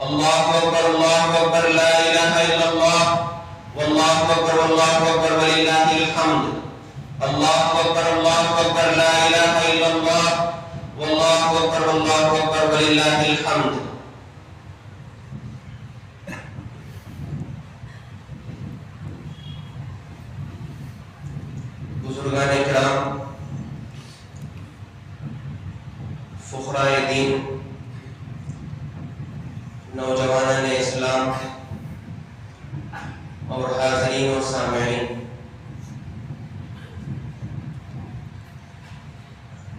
اللہ اکبر لا الہ الا اللہ واللہ اکبر وللہ الحمد اللہ اکبر لا الہ الا اللہ واللہ اکبر وللہ الحمد. بزرگان کرام، فقراء دین، نوجوانان اسلام اور حاضرین و سامعین،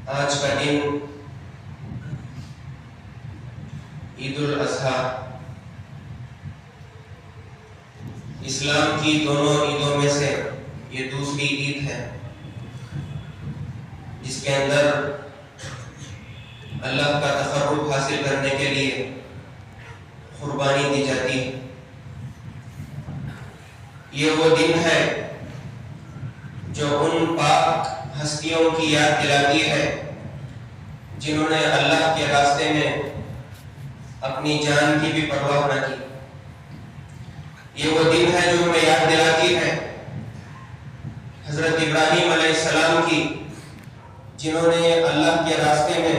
آج کا دن عید الاضحیٰ، اسلام کی دونوں عیدوں میں سے یہ دوسری عید ہے جس کے اندر اللہ کا تقرب حاصل کرنے کے لیے قربانی دی جاتی ہے. یہ وہ دن ہے جو ان پاک ہستیوں کی یاد دلاتی ہے جنہوں نے اللہ کے راستے میں اپنی جان کی بھی پرواہ نہ کی. یہ وہ دن ہے جو ہمیں یاد دلاتی ہے حضرت ابراہیم علیہ السلام کی، جنہوں نے اللہ کے راستے میں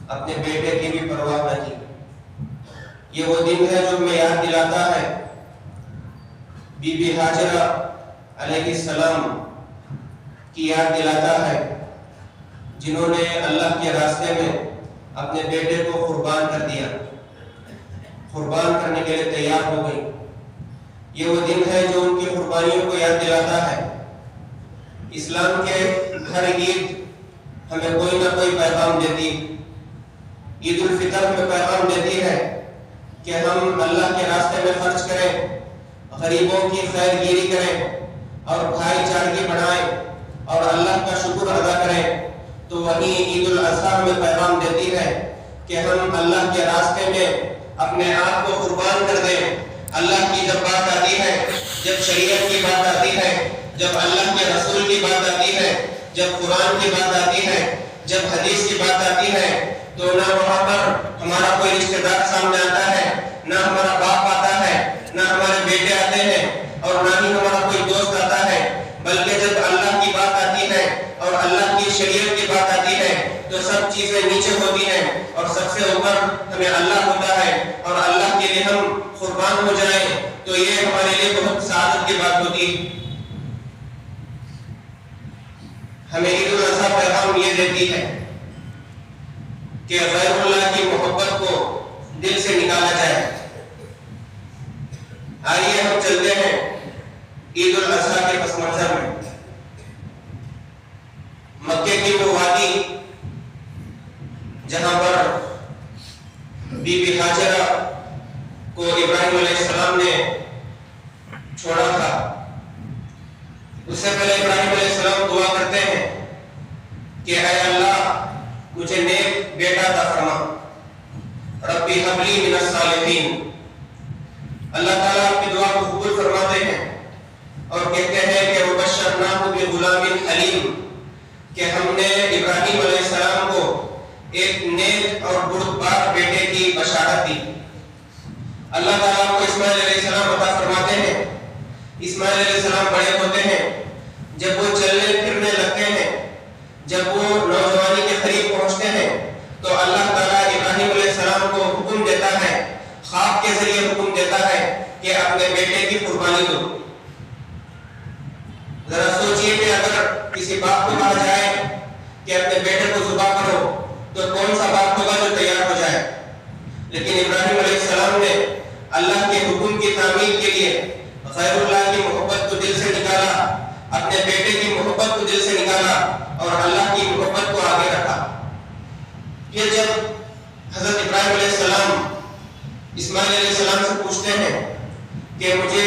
اپنے بیٹے کی بھی پرواہ نہ کی. یہ وہ دن ہے جو ہمیں یاد دلاتا ہے بی بی ہاجرہ علیہ السلام کی، یاد دلاتا ہے جنہوں نے اللہ کے راستے میں اپنے بیٹے کو قربان کر دیا، قربان کرنے کے لیے تیار ہو گئی. یہ وہ دن ہے جو ان کی قربانیوں کو یاد دلاتا ہے. اسلام کے ہر عید ہمیں کوئی نہ کوئی پیغام دیتی. عید الفطر ہمیں پیغام دیتی ہے کہ ہم اللہ کے راستے میں خرچ کریں، غریبوں کی خیر گیری کریں اور بھائی چارگی بڑھائیں اور اللہ کا شکر ادا کریں. تو وہیں عید الاضحیٰ ہمیں پیغام دیتی ہے کہ ہم اللہ کے راستے میں اپنے آپ کو قربان کر دیں. اللہ کی جب بات آتی ہے، جب شریعت کی بات آتی ہے، جب اللہ کے رسول کی بات آتی ہے، جب قرآن کی بات آتی ہے، جب حدیث کی بات آتی ہے، تو نہ وہاں پر ہمارا کوئی رشتہ دار سامنے آتا ہے، نہ ہمارا باپ آتا ہے، نہ ہمارے بیٹے آتے ہیں، اور نہ ہی ہمارا کوئی دوست آتا ہے. بلکہ جب اللہ کی بات آتی ہے اور اللہ کی شریعت کی بات آتی ہے تو سب چیزیں نیچے ہوتی ہیں اور سب سے اوپر ہمیں اللہ ہوتا ہے، اور اللہ کے لیے ہم قربان ہو جائیں تو یہ ہمارے لیے بہت سعادت کی بات ہوتی ہے. ہمیں عید الاضحیٰ پیغام یہ دیتی ہے کہ غیر اللہ کی محبت کو دل سے نکالا جائے. آئیے ہم چلتے ہیں عید الاضحیٰ کے پس منظر میں. مکے کی وہ وادی جہاں پر بی بی ہاجرہ کو ابراہیم علیہ السلام نے چھوڑا تھا، اس سے پہلے ابراہیم علیہ السلام دعا کرتے ہیں کہ اے اللہ مجھے نیک بیٹا عطا فرما، ربی ہب لی من الصالحین. اللہ تعالیٰ آپ کی دعا کو قبول فرماتے ہیں اور کہتے ہیں کہ وبشرناہ بغلام حلیم، کہ ہم نے ابراہیم علیہ السلام کو ایک نیک اور بردبار بیٹے کی بشارت دی. اللہ تعالیٰ کو اسماعیل علیہ السلام عطا فرماتے ہیں. اسماعیل علیہ السلام بڑے ہوتے ہیں، جب وہ چلنے پھرنے لگتے ہیں، جب وہ نوجوانی کے قریب پہنچتے ہیں تو اللہ تعالیٰ ابراہیم علیہ السلام کو حکم دیتا ہے، خواب کے ذریعے حکم دیتا ہے کہ اپنے بیٹے کی قربانی دو. ذرا سوچئے کہ اگر کسی باپ کو کہا جائے کہ اپنے بیٹے کو ذبح کرو تو کون سا باپ ہوگا جو تیار ہو جائے؟ لیکن ابراہیم علیہ السلام نے اللہ کے حکم کی تعمیل کے لیے غیر اللہ کی محبت کو دل سے نکالا، اپنے بیٹے کی محبت کو دل سے نکالا اور اللہ کی محبت کو آگے رکھا. پھر جب حضرت ابراہیم علیہ السلام اسماعیل علیہ السلام سے پوچھتے ہیں کہ مجھے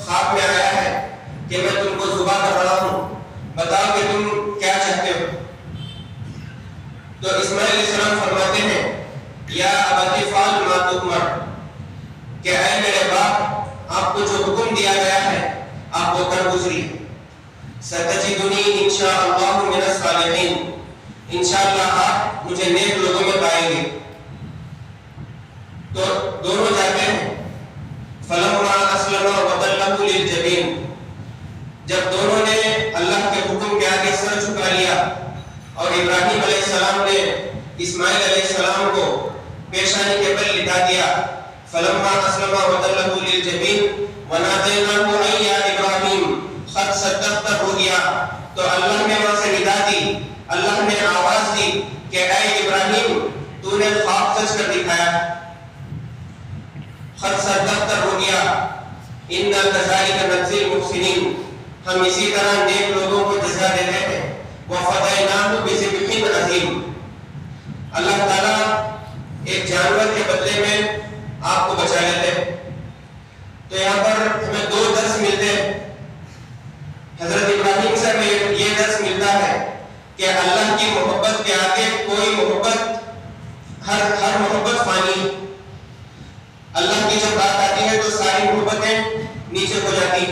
خواب میں آیا ہے کہ میں تم کو ذبح کر رہا ہوں، بتاؤ کہ تم کیا چاہتے ہو؟ تو اسماعیل علیہ السلام فرماتے ہیں یا ابت افعل ما تؤمر، کہ اے میرے باپ آپ کو جو حکم دیا گیا ہے آپ وہ کر گزریے. ستجدنی انشاءاللہ من الصالحین، انشاءاللہ آپ مجھے نیک لوگوں میں پائیں گے. تو دونوں جاتے ہیں. فلما اسلم وتلہ للجبین، جب دونوں نے اللہ کے حکم کے آگے سر جھکا لیا اور ابراہیم علیہ السلام نے اسماعیل علیہ السلام کو پیشانی کے بل لٹا دیا. فلما اسلم وتلہ للجبین ونادیناہ ان یا ابراہیم قد صدقت الرؤیا، تو اللہ نے وہاں سے ندا دی، اللہ نے آواز دی کہ اے ابراہیم تو نے خواب سچ کر دکھایا. قد صدقت الرؤیا انا کذالک نجزی المحسنین، ہم اسی طرح نیک لوگوں کو جزا دیتے ہیں. وفدیناہ بذبح عظیم، اللہ تعالیٰ ایک جانور کے بدلے میں آپ کو بچا لیتے ہیں. تو یہاں پر ہمیں دو درس ملتے ہیں. حضرت ابراہیم سے ہمیں یہ درس ملتا ہے کہ اللہ کی محبت کے آگے کوئی محبت، ہر محبت فانی. اللہ کی جب بات آتی ہے تو ساری محبتیں نیچے ہو جاتی.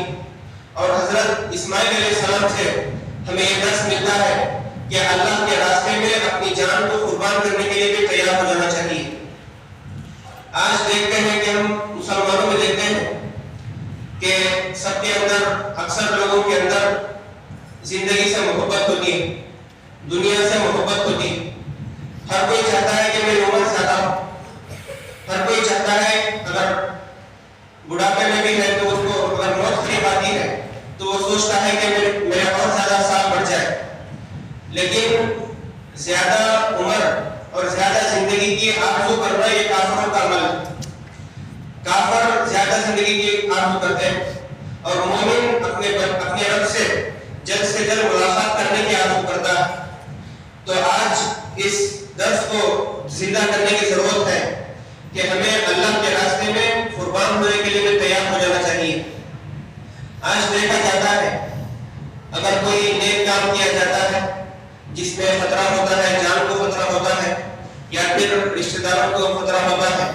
اور حضرت اسماعیل علیہ السلام سے ہمیں یہ درس ملتا ہے کہ اللہ کے راستے میں اپنی جان کو قربان کرنے کے لیے بھی تیار ہو جانا چاہیے. آج دیکھتے ہیں کہ ہم مسلمانوں میں دیکھتے ہیں کہ سب کے اندر، اکثر لوگوں کے اندر زندگی سے محبت ہوتی ہے، دنیا سے محبت ہوتی ہے. ہر کوئی چاہتا ہے کہ میری عمر زیادہ ہو، ہر کوئی چاہتا ہے اگر بڑھاپے میں بھی ہے تو اس کو اگر موت قریب آتی ہے تو وہ سوچتا ہے کہ میرے اور زیادہ سال بڑھ جائے. لیکن زیادہ عمر اور زیادہ زندگی کی آرزو کرنا یہ کافروں کا عمل ہے. کافر زیادہ زندگی کی آرزو کرتے ہیں اور مومن اپنے رب سے جلد ملاقات کرنے کی آرزو کرتا ہے. تو آج اس درس کو زندہ کرنے کی ضرورت ہے کہ ہمیں اللہ کے راستے میں قربان ہونے کے لیے تیار ہو جانا چاہیے. آج دیکھا جاتا ہے اگر کوئی نیک کام کیا جاتا ہے جس میں خطرہ ہوتا ہے، جان کو خطرہ ہوتا ہے یا پھر رشتہ داروں کو خطرہ ہوتا ہے،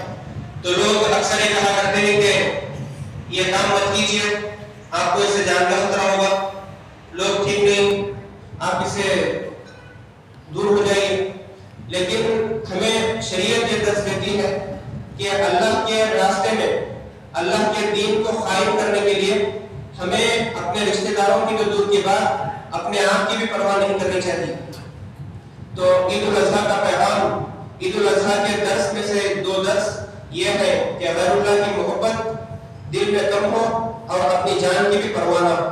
تو لوگ اکثر یہ کہا کرتے ہیں کہ یہ کام مت کیجیے، آپ کو اس سے جان کا خطرہ ہوگا، لوگ ٹھیک نہیں، آپ اس سے دور ہو جائیے. لیکن ہمیں شریعت یہ درس دیتی ہے کہ اللہ کے راستے میں اللہ کے دین کو قائم کرنے کے لیے ہمیں اپنے رشتہ داروں کی تو دور کی بات اپنے آپ کی بھی پرواہ نہیں کرنی چاہیے. تو عید الاضحیٰ کا پیغام، عید الاضحیٰ کے درس میں سے دو درس یہ ہے کہ غیر اللہ کی محبت دل میں کم ہو اور اپنی جان کی بھی پرواہ نہ ہو.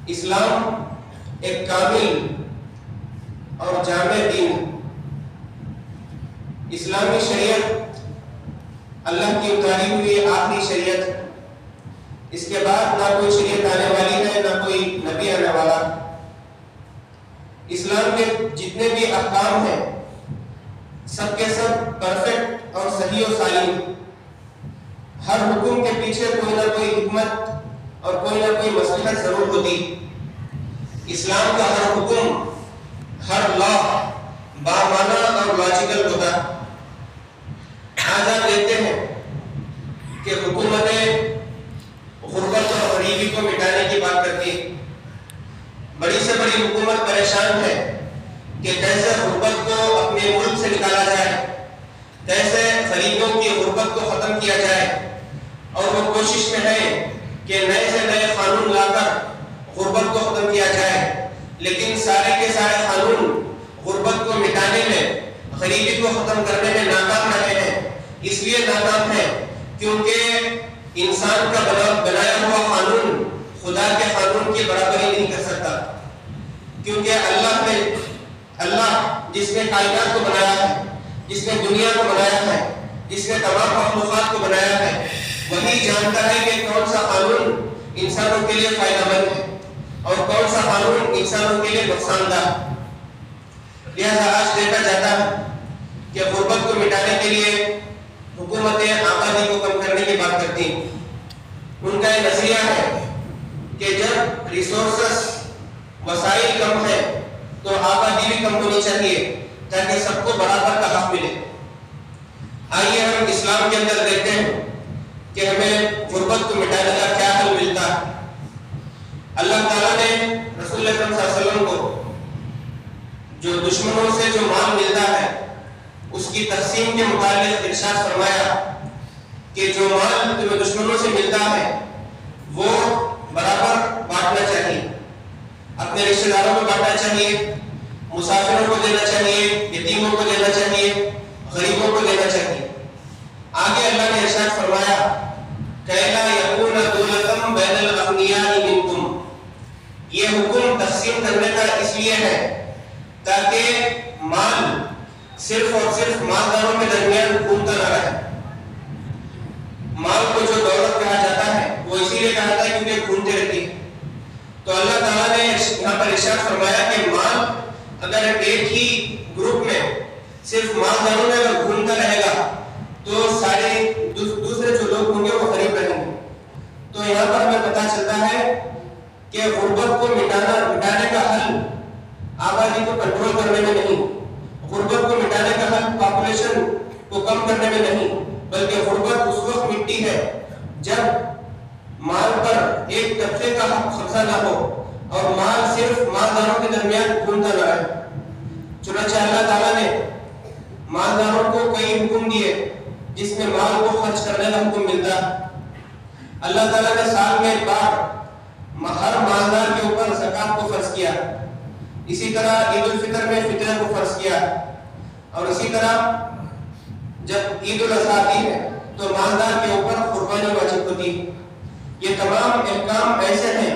اسلام ایک کامل اور جامع دین ہے. اسلامی شریعت اللہ کی اتاری ہوئی آخری شریعت ہے. اس کے بعد نہ کوئی شریعت آنے والی ہے، نہ کوئی نبی آنے والا. اسلام کے جتنے بھی احکام ہیں سب کے سب پرفیکٹ اور صحیح و سالم. ہر حکم کے پیچھے کوئی نہ کوئی حکمت اور کوئی نہ کوئی مصلحت ضرور ہوتی. اسلام کا ہر حکم، ہر لا بامعنی اور لاجیکل ہوتا ہے. آج آپ دیکھتے ہیں کہ حکومتیں غربت اور غریبی کو مٹانے کی بات کرتی ہیں. بڑی سے بڑی حکومت پریشان ہے کہ کیسے غربت کو اپنے ملک سے نکالا جائے، کیسے غریبوں کی غربت کو ختم کیا جائے، اور وہ کوشش میں ہے کہ نئے سے نئے قانون لا کر غربت کو ختم کیا جائے. لیکن سارے کے سارے قانون غربت کو مٹانے میں، غریبی کو ختم کرنے میں ناکام رہے ہیں. اس لیے ناکام ہے کیونکہ انسان کا بنایا ہوا قانون خدا کے قانون کی برابری نہیں کر سکتا. کیونکہ اللہ جس نے کائنات کو بنایا ہے، جس نے دنیا کو بنایا ہے، جس نے تمام مخلوقات کو بنایا ہے، وہی جانتا ہے کہ کون سا قانون انسانوں کے لیے فائدہ مند ہے اور کون سا قانون انسانوں کے لیے نقصان دہ. لہذا آج دیکھا جاتا ہے کہ غربت کو مٹانے کے لیے حکومتیں آبادی کو کم کرنے کی بات کرتی ہیں. ان کا یہ نظریہ ہے کہ جب ریسورسز، وسائل کم ہے تو آبادی بھی کم ہونی چاہیے تاکہ سب کو برابر کا حق ملے. آئیے ہم اسلام کے اندر دیکھتے ہیں کہ ہمیں غربت کو مٹانے کا کیا حل ملتا ہے. اللہ تعالیٰ نے رسول اکرم صلی اللہ علیہ وسلم کو جو دشمنوں سے جو مال ملتا ہے اس کی تقسیم کے متعلق ارشاد فرمایا کہ جو مال تمہیں دشمنوں سے ملتا ہے وہ برابر بانٹنا چاہیے، اپنے رشتہ داروں کو بانٹنا چاہیے، مسافروں کو دینا چاہیے، یتیموں کو دینا چاہیے، غریبوں کو دینا چاہیے۔ آگے اللہ نے ارشاد فرمایا کَيْلَا يَكُونَ دُولَةً بَيْنَ الْأَغْنِيَاءِ مِنْكُمْ، یہ حکم تقسیم کرنے کا اس لیے ہے تاکہ مال صرف اور صرف مالداروں کے درمیان گھومتا نہ رہے۔ مال کو جو دولت کہا جاتا ہے وہ اسی لیے کہا جاتا ہے کیونکہ گھومتے رہتی ہے۔ تو اللہ تعالیٰ نے یہاں پر ارشاد فرمایا کہ مال اگر ایک ہی گروپ میں صرف مالداروں میں اگر گھومتا رہے گا تو سارے دوسرے جو لوگ ہوں گے وہ غریب رہیں گے۔ تو یہاں پر ہمیں پتہ چلتا ہے کہ غربت کو مٹانے کا حل آبادی کو کنٹرول کرنے میں نہیں، غربت کو مٹانے کا حل پاپولیشن کو کم کرنے میں نہیں، بلکہ غربت اس وقت مٹتی ہے جب مال پر ایک طبقے کا قبضہ نہ ہو اور مال صرف مالداروں کے درمیان گھومتا نہ رہے۔ چنانچہ اللہ تعالیٰ نے مالداروں کو کئی حکم دیے جس میں مال کو خرچ کرنے کا حکم ملتا۔ اللہ تعالیٰ نے سال میں ایک بار ہر مالدار کے اوپر زکوٰۃ کو فرض کیا، اسی طرح عید الفطر میں فطرہ کو فرض کیا، اور اسی طرح جب عید الاضحیٰ آتی ہے تو مالدار کے اوپر قربانی واجب ہوتی ہے۔ یہ تمام احکام ایسے ہیں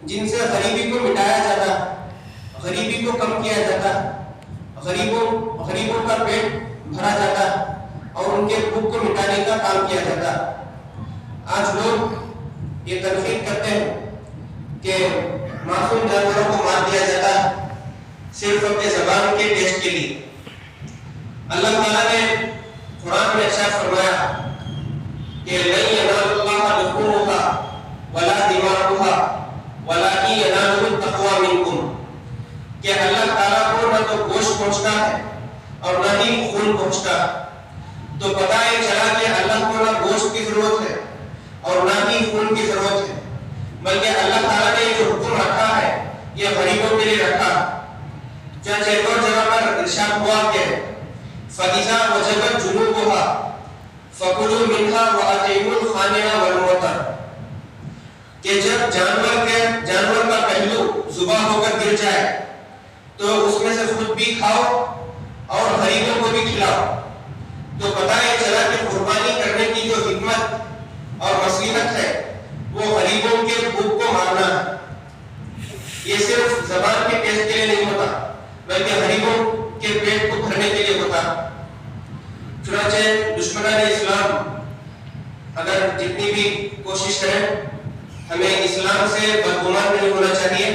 جن سے غریبی کو مٹایا جاتا، غریبی کو کم کیا جاتا، غریبوں کا پیٹ بھرا جاتا اور ان کے بھوک کو مٹانے کا کام کیا جاتا۔ آج لوگ یہ تنقید کرتے ہیں کہ معصوم جانوروں کو مار دیا جاتا صرف اپنے زبان کے ٹیسٹ کے لیے۔ اللہ تعالیٰ نے قرآن میں ارشاد فرمایا کہ لَن يَنَالَ اللَّهَ لُحُومُهَا وَلَا دِمَاؤُهَا وَلَٰكِن يَنَالُهُ التَّقْوَىٰ مِنكُمْ، کہ اللہ تعالیٰ کو نہ تو گوشت پہنچتا ہے اور نہ ہی خون پہنچتا۔ تو پتہ یہ چلا کہ اللہ کو نہ گوشت کی ضرورت ہے اور نہ ہی خون کی ضرورت ہے، بلکہ اللہ تعالیٰ نے جو حکم رکھا ہے یہ غریبوں کے لیے رکھا۔ چنانچہ ایک اور جگہ پر ارشاد ہوا کہ فَإِذَا وَجَبَتْ جُنُوبُهَا فَكُلُوا مِنْهَا وَأَطْعِمُوا الْقَانِعَ وَالْمُعْتَرَّ، کہ جب جانور کا پہلو ذبح ہو کر گر جائے تو اس میں سے خود بھی کھاؤ اور غریبوں کو بھی کھلاؤ۔ تو پتہ یہ چلا کہ قربانی کرنے کی جو حکمت اور مصلحت ہے وہ غریبوں کے بھوک کو مارنا ہے۔ یہ صرف زبان کے ٹیسٹ کے لیے نہیں ہوتا بلکہ غریبوں کے پیٹ کو بھرنے کے لیے ہوتا۔ چنانچہ دشمنان اسلام اگر جتنی بھی کوشش کریں ہمیں اسلام سے بدگمان نہیں ہونا چاہیے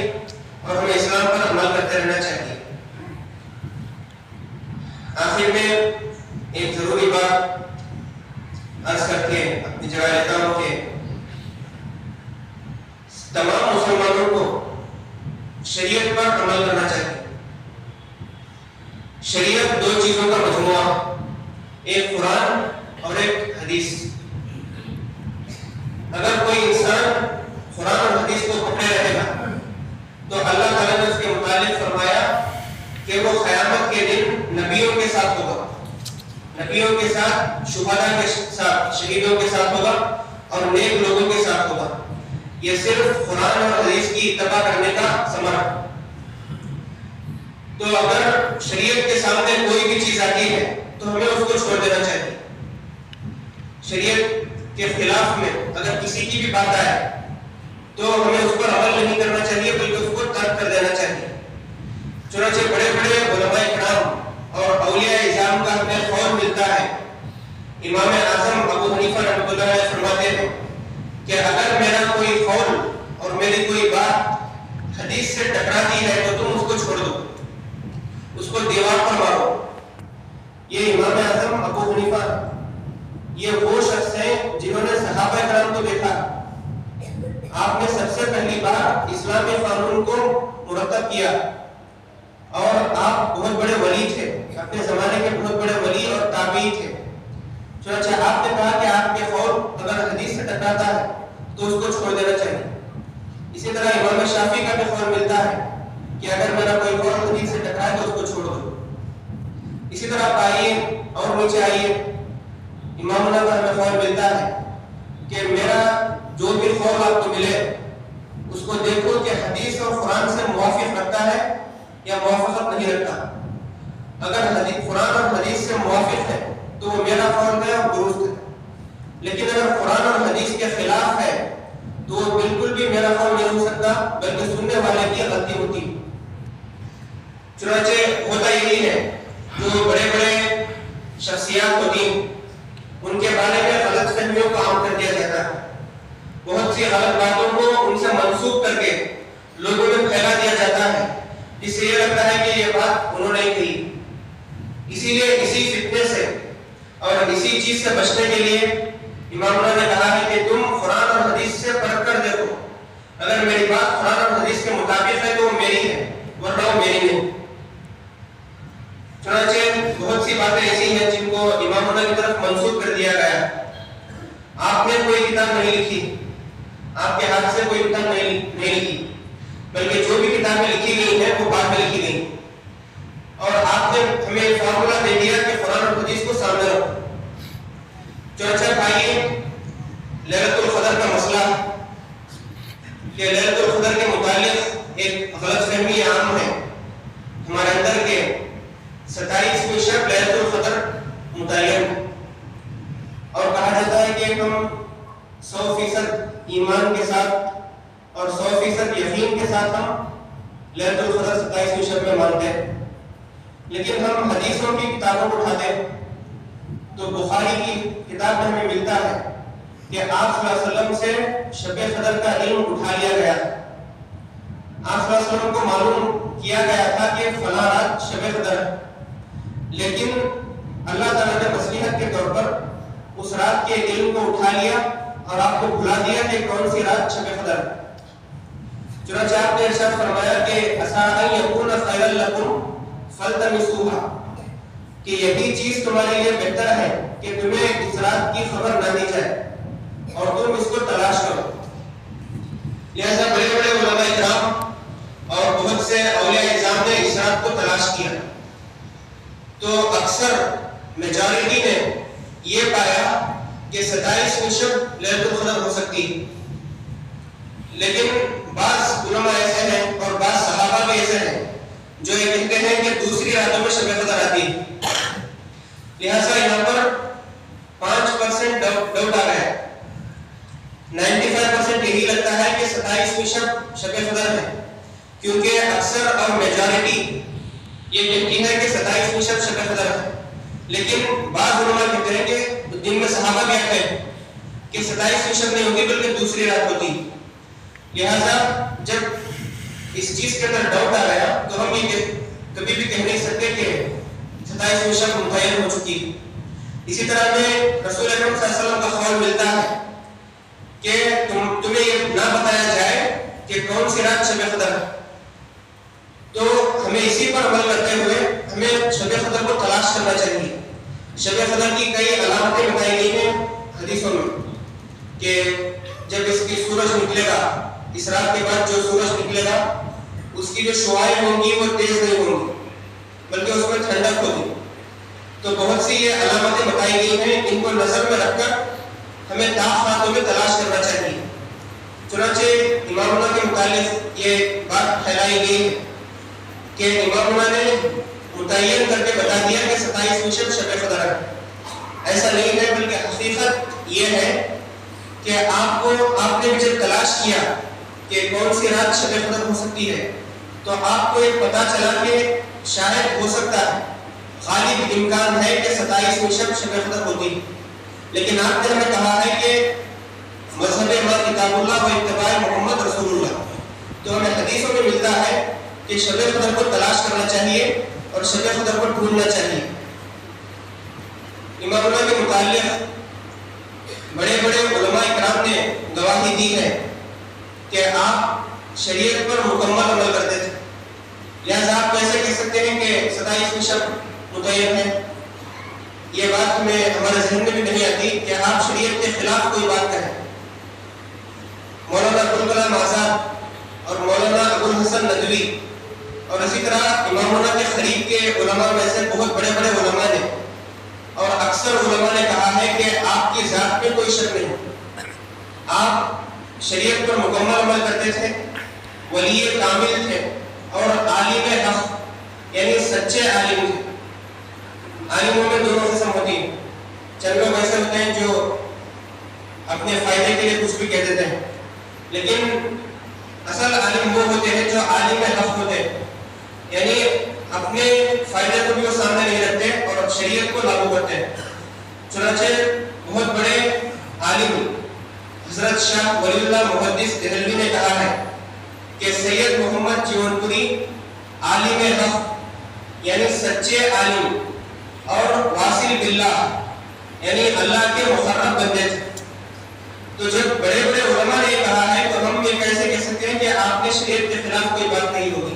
اور ہمیں اسلام پر عمل کرتے رہنا چاہیے۔ آخر میں ایک ضروری بات عرض کر کے اپنی جگہ لیتا ہوں کہ تمام مسلمانوں کو شریعت پر عمل کرنا چاہیے۔ شریعت دو چیزوں کا مجموعہ، ایک قرآن اور ایک حدیث۔ اگر کوئی انسان قرآن اور حدیث کو پکڑے رہے گا تو اللہ تعالیٰ نے اس کے متعلق فرمایا کہ وہ قیامت کے دن نبیوں کے ساتھ ہوگا، نبیوں کے ساتھ، شہداء کے ساتھ، شہیدوں کے ساتھ ہوگا اور نیک لوگوں کے ساتھ ہوگا۔ یہ صرف قرآن اور حدیث کی اتباع کرنے کا ثمرہ ہے۔ تو اگر شریعت کے سامنے کوئی بھی چیز آتی ہے تو ہمیں اس کو چھوڑ دینا چاہیے۔ شریعت کے خلاف میں اگر کسی کی بھی بات آئے تو ہمیں اس پر عمل نہیں کرنا چاہیے بلکہ اس کو ترک کر دینا چاہیے۔ چنانچہ بڑے بڑے علماء کرام اور اولیاء اعظام کا ہمیں قول ملتا ہے۔ امام اعظم ابو حنیفہ رحمۃ اللہ علیہ فرماتے ہیں کہ اگر میرا کوئی قول اور میری کوئی بات حدیث سے ٹکراتی ہے تو تم اس کو چھوڑ دو، اس کو دیوار پر مارو۔ یہ امام اعظم ابو حنیفہ یہ وہ شخص ہیں جنہوں نے صحابہ کرام کو دیکھا۔ آپ نے سب سے پہلی بار اسلامی قانون کو مرتب کیا اور آپ بہت بڑے ولی تھے، اپنے زمانے کے بہت بڑے ولی اور تابعی تھے۔ چنانچہ آپ نے کہا کہ آپ کے قول اگر حدیث سے ٹکراتا ہے تو اس کو چھوڑ دینا چاہیے۔ اسی طرح امام شافعی کا بھی قول ملتا ہے کہ اگر میرا کوئی قول حدیث سے ٹکرائے تو اس کو چھوڑ دو۔ اسی طرح آپ آئیے اور نیچے آئیے، امامنا کا ہمیں قول ملتا ہے کہ میرا جو بھی قول آپ کو ملے اس کو دیکھو کہ حدیث اور قرآن سے موافق رکھتا ہے یا موافقت نہیں رکھتا۔ اگر قرآن اور حدیث سے موافق ہے تو وہ میرا قول ہے اور درست ہے، لیکن اگر قرآن اور حدیث کے خلاف ہے تو وہ بالکل بھی میرا قول نہیں ہو سکتا، بلکہ سننے والے کی غلطی ہوتی۔ چنانچہ ہوتا یہی ہے، جو بڑے بڑے شخصیات ہوتی ہیں ان کے بارے میں غلط فہمیوں کو عام کر دیا جاتا ہے، بہت سی غلط باتوں کو ان سے منسوخ کر کے لوگوں میں پھیلا دیا جاتا ہے، جس سے یہ لگتا ہے کہ یہ بات انہوں نے کہی۔ اسی لیے اسی فتنے سے اور اسی چیز سے بچنے کے لیے امامنا نے کہا ہے کہ تم قرآن اور حدیث سے پرکھ کر دیکھو، اگر میری بات قرآن اور حدیث کے مطابق ہے تو وہ میری ہے، ورنہ وہ میری نہیں۔ چنانچہ بہت سی باتیں ایسی ہیں جن کو امامنا کی طرف منسوخ کر دیا گیا۔ آپ نے کوئی کتاب نہیں لکھی، آپ کے ہاتھ سے کوئی کتاب نہیں لکھی، بلکہ جو بھی کتابیں لکھی گئی ہیں وہ بعد میں لکھی گئی، اور آپ نے ہمیں فارمولا دے دیا کہ قرآن اور حدیث کو سامنے رکھو۔ چنانچہ بھائی لیلۃ القدر کا مسئلہ کہ لیلۃ القدر کے متعلق ایک غلط فہمی عام ہے ہمارے اندر کے 27ویں شب لیلۃ القدر متعین، اور کہا جاتا ہے کہ ہم 100% ایمان کے ساتھ اور 100% یقین کے ساتھ ہم لیلۃ القدر 27ویں شب میں مانتے ہیں، لیکن ہم حدیثوں کی کتابوں کو اٹھاتے ہیں تو بخاری کی کتاب میں ہمیں ملتا ہے کہ آپ صلی اللہ علیہ وسلم سے شب قدر کا علم اٹھا لیا گیا، آپ صلی اللہ علیہ وسلم کو معلوم کیا گیا تھا کہ فلاں رات شب قدر ہے، لیکن اللہ تعالیٰ نے مصلحت کے طور پر اس رات کے علم کو اٹھا لیا اور آپ کو بھلا دیا کہ کون سی رات شب قدر ہے۔ چنانچہ آپ نے ارشاد فرمایا کہ عسیٰ ان یکون خیرا لکم فالتمسوها، کہ یہی چیز تمہارے لیے بہتر ہے کہ تمہیں اس رات کی خبر نہ دی جائے اور تم اس کو تلاش کرو۔ لہذا بڑے بڑے علماء اکرام اور بہت سے اولیاء اعظام نے اس رات کو تلاش کیا، تو اکثر میجارٹی نے یہ پایا کہ 27ویں شب لیلۃ القدر ہو سکتی ہے، لیکن بعض علماء ایسے ہیں اور بعض صحابہ بھی ایسے ہیں جو یہ کہتے ہیں کہ دوسری راتوں میں شب قدر آتی ہے۔ لہٰذا یہاں پر 5% ڈاؤٹ آ رہا ہے، 95% یہی لگتا ہے کہ 27ویں شب قدر ہے، کیونکہ اکثر اور میجارٹی یہ کہتی ہے کہ 27ویں شب قدر ہے، لیکن بعض علماء کہتے ہیں کہ جن میں صحابہ بھی آتے ہیں کہ 27ویں شب نہیں ہوتی بلکہ دوسری رات ہوتی۔ لہٰذا جب اس چیز کے اندر ڈاؤٹ آ گیا تو ہم یہ کبھی بھی کہہ نہیں سکتے کہ 27ویں شب متعین ہو چکی۔ اسی طرح میں رسول اکرم صلی اللہ علیہ وسلم کا قول ملتا ہے کہ تمہیں یہ نہ بتایا جائے کہ کون سی رات شب قدر ہے، تو ہمیں اسی پر عمل کرتے ہوئے ہمیں شب قدر کو تلاش کرنا چاہیے۔ شب قدر کی کئی علامتیں بتائی گئی ہیں حدیثوں میں کہ جب اس کی سورج نکلے گا، اس رات کے بعد جو سورج نکلے گا اس کی جو شعاعیں ہوں گی وہ تیز نہیں ہوں گی بلکہ اس میں ٹھنڈک ہوگی۔ تو بہت سی یہ علامتیں بتائی گئی ہیں، ان کو نظر میں رکھ کر ہمیں داغ راتوں میں تلاش کرنا چاہیے۔ چنانچہ امامنا کے متعلق یہ بات پھیلائی گئی ہے کہ امامنا نے متعین کر کے بتا دیا کہ 27ویں شب قدر ہے۔ ایسا نہیں ہے، بلکہ حقیقت یہ ہے کہ آپ نے جب تلاش کیا کہ کون سی رات شب قدر ہو سکتی ہے تو آپ کو ایک پتہ چلا کہ شاید ہو سکتا ہے، غالب امکان ہے کہ 27ویں شب قدر ہوتی، لیکن آپ نے ہمیں کہا ہے کہ مذہب ما کتاب اللہ و اتباع محمد رسول اللہ، تو ہمیں حدیثوں میں ملتا ہے کہ شب قدر کو تلاش کرنا چاہیے اور شب قدر کو ڈھونڈنا چاہیے۔ امام اللہ کے متعلق بڑے بڑے علماء اکرام نے گواہی دی ہے کہ آپ شریعت پر مکمل عمل کرتے تھے، لہذا آپ کیسے کہہ سکتے ہیں کہ 27ویں شب متعین ہے؟ یہ بات ہمارے ذہن میں بھی نہیں آتی کہ آپ شریعت کے خلاف کوئی بات کہیں۔ مولانا ابوالکلام آزاد اور مولانا ابوالحسن ندوی اور اسی طرح امامنا کے قریب کے علماء میں سے بہت بڑے بڑے علماء نے اور اکثر علماء نے کہا ہے کہ آپ کی ذات میں کوئی شک نہیں، آپ شریعت پر مکمل عمل کرتے تھے، ولی کامل تھے اور عالم حق یعنی سچے عالم تھے۔ عالموں میں دونوں قسم ہوتی ہیں، چند لوگ ایسے ہوتے ہیں جو اپنے فائدے کے لیے کچھ بھی کہہ دیتے ہیں، لیکن اصل عالم وہ ہوتے ہیں جو عالم حق ہوتے ہیں، یعنی اپنے فائدے کو بھی وہ سامنے نہیں رکھتے اور شریعت کو لاگو کرتے ہیں۔ چنانچہ بہت بڑے عالم حضرت شاہ ولی اللہ محدث دہلوی نے کہا ہے کہ سید محمد جیون پوری عالم حق یعنی سچے عالم اور واصل باللہ یعنی اللہ کے مقرب بندے تھے۔ تو جب بڑے بڑے علماء نے کہا ہے تو ہم یہ کیسے کہہ سکتے ہیں کہ آپ نے شریعت کے خلاف کوئی بات نہیں ہوگی؟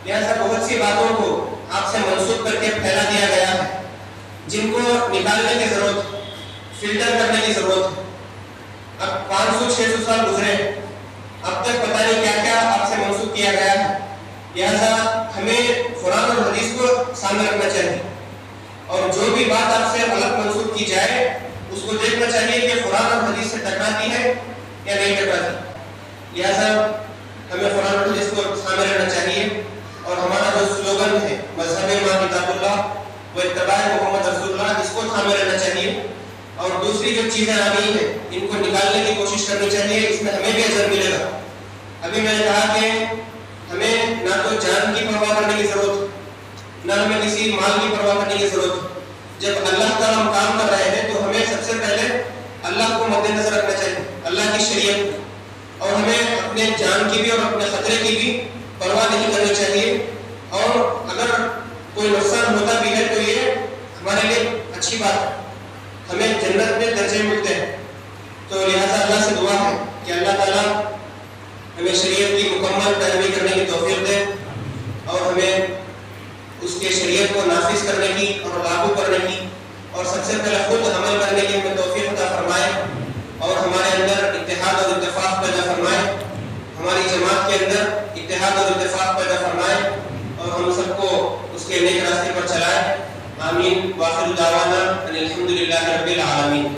لہٰذا بہت سی باتوں کو آپ سے منسوخ کر کے پھیلا دیا گیا ہے جن کو نکالنے کی ضرورت ہے، فلٹر کرنے کی ضرورت ہے۔ اب 500-600 سال گزرے، اب تک پتہ نہیں کیا کیا آپ سے منسوخ کیا گیا ہے، لہٰذا ہمیں قرآن اور حدیث کو سامنے رکھنا چاہیے اور جو بھی بات آپ سے غلط منسوخ کی جائے اس کو دیکھنا چاہیے کہ قرآن اور حدیث سے ٹکراتی ہے یا نہیں ٹکراتی۔ لہٰذا ہمیں قرآن اور حدیث کو سامنے رکھنا چاہیے اور ہمارا جو سلوگن ہے مذہب ما کتاب اللہ و اتباع محمد رسول اللہ، اس کو سامنے رکھنا چاہیے اور دوسری جو چیزیں آ گئی ہیں ان کو نکالنے کی کوشش کرنی چاہیے، اس میں ہمیں بھی اجر ملے گا۔ ابھی میں نے کہا کہ ہمیں نہ تو جان کی پرواہ کرنے کی ضرورت ہے، نہ ہمیں کسی مال کی پرواہ کرنے کی ضرورت ہے۔ جب اللہ تعالیٰ ہم کام کر رہے ہیں تو ہمیں سب سے پہلے اللہ کو مد نظر رکھنا چاہیے، اللہ کی شریعت، اور ہمیں اپنے جان کی بھی اور اپنے خطرے کی بھی پرواہ نہیں کرنی چاہیے، اور اگر کوئی نقصان ہوتا بھی ہے تو یہ ہمارے لیے اچھی بات ہے، ہمیں جنت میں درجے ملتے ہیں۔ تو لہٰذا اللہ سے دعا ہے کہ اللہ تعالیٰ ہمیں شریعت کی مکمل پیروی کرنے کی توفیق دے اور ہمیں اس کے شریعت کو نافذ کرنے کی اور لاگو کرنے کی اور سب سے پہلے خود عمل کرنے کی ہمیں توفیق عطا فرمائے اور ہمارے اندر اتحاد اور اتفاق پیدا فرمائے، ہماری جماعت کے اندر اتحاد اور اتفاق پیدا فرمائے اور ہم سب کو اس کے نیک راستے پر چلائے۔ آمین۔ وآخر دعوانا ان الحمد للہ رب العالمین۔